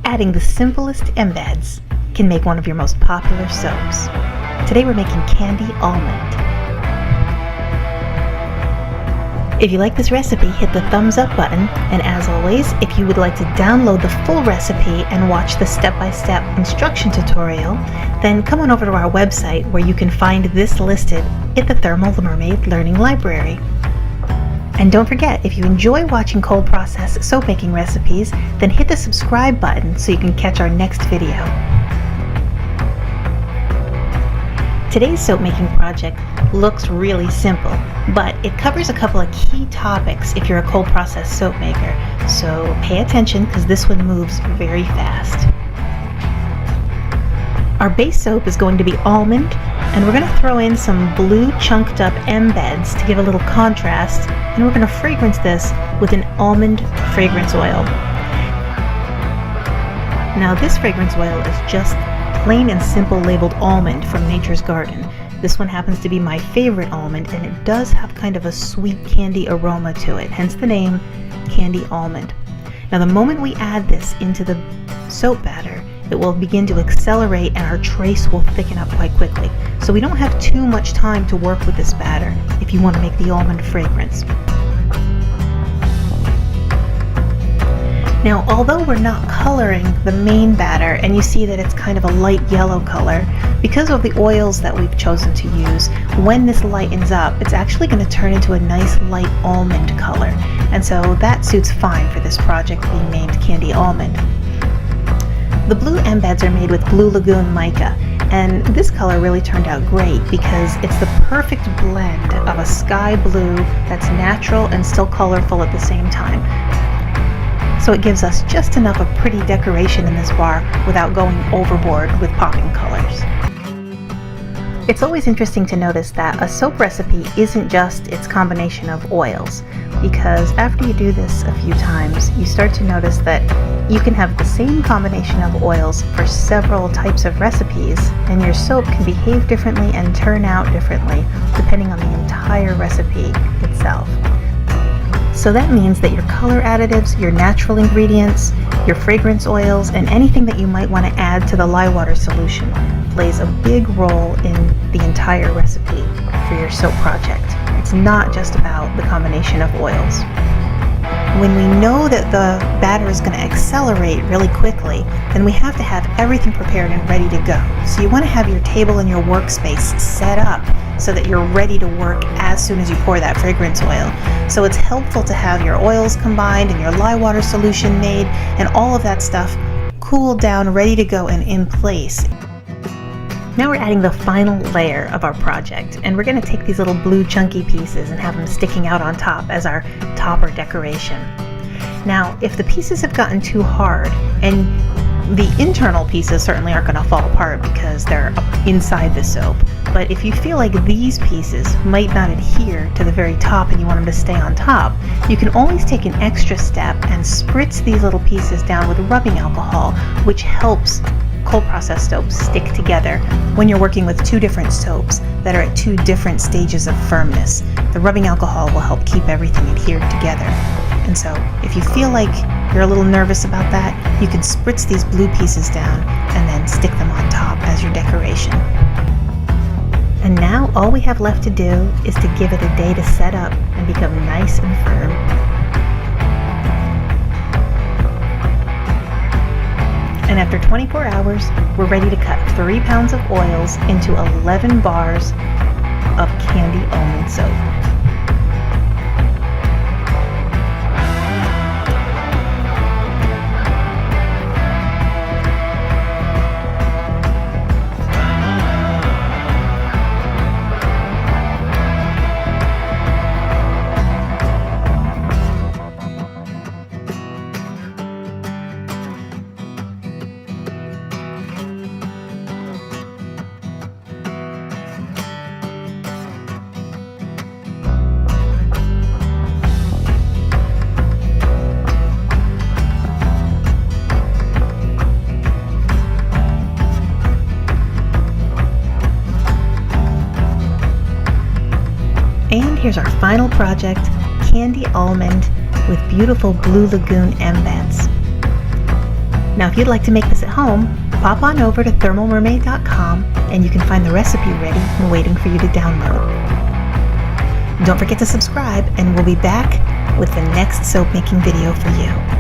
Adding the simplest embeds can make one of your most popular soaps. Today we're making Candy Almond. If you like this recipe, hit the thumbs up button, and as always, if you would like to download the full recipe and watch the step-by-step instruction tutorial, then come on over to our website where you can find this listed at the Thermal Mermaid Learning Library. And don't forget, if you enjoy watching cold process soap making recipes, then hit the subscribe button so you can catch our next video. Today's soap making project looks really simple, but it covers a couple of key topics if you're a cold process soap maker, so pay attention because this one moves very fast. Our base soap is going to be almond, and we're going to throw in some blue chunked up embeds to give a little contrast, and we're going to fragrance this with an almond fragrance oil. Now this fragrance oil is just plain and simple labeled almond from Nature's Garden. This one happens to be my favorite almond, and it does have kind of a sweet candy aroma to it, hence the name Candy Almond. Now the moment we add this into the soap batter, it will begin to accelerate and our trace will thicken up quite quickly. So we don't have too much time to work with this batter if you want to make the almond fragrance. Now, although we're not coloring the main batter, and you see that it's kind of a light yellow color, because of the oils that we've chosen to use, when this lightens up, it's actually going to turn into a nice light almond color. And so that suits fine for this project being named Candy Almond. The blue embeds are made with Blue Lagoon mica, and this color really turned out great because it's the perfect blend of a sky blue that's natural and still colorful at the same time. So it gives us just enough of pretty decoration in this bar without going overboard with popping colors. It's always interesting to notice that a soap recipe isn't just its combination of oils, because after you do this a few times, you start to notice that you can have the same combination of oils for several types of recipes, and your soap can behave differently and turn out differently depending on the entire recipe itself. So that means that your color additives, your natural ingredients, your fragrance oils, and anything that you might want to add to the lye water solution plays a big role in the entire recipe for your soap project. It's not just about the combination of oils. When we know that the batter is going to accelerate really quickly, then we have to have everything prepared and ready to go. So you want to have your table and your workspace set up so that you're ready to work as soon as you pour that fragrance oil. So it's helpful to have your oils combined and your lye water solution made and all of that stuff cooled down, ready to go and in place. Now we're adding the final layer of our project, and we're going to take these little blue chunky pieces and have them sticking out on top as our topper decoration. Now, if the pieces have gotten too hard, and the internal pieces certainly aren't going to fall apart because they're up inside the soap, but if you feel like these pieces might not adhere to the very top and you want them to stay on top, you can always take an extra step and spritz these little pieces down with rubbing alcohol, which helps cold process soaps stick together when you're working with two different soaps that are at two different stages of firmness. The rubbing alcohol will help keep everything adhered together. And so if you feel like you're a little nervous about that, you can spritz these blue pieces down and then stick them on top as your decoration. And now all we have left to do is to give it a day to set up and become nice and firm. And after 24 hours, we're ready to cut 3 pounds of oils into 11 bars of Candy Almond soap. And here's our final project, Candy Almond with beautiful Blue Lagoon embeds. Now if you'd like to make this at home, pop on over to thermalmermaid.com and you can find the recipe ready and waiting for you to download. Don't forget to subscribe, and we'll be back with the next soap making video for you.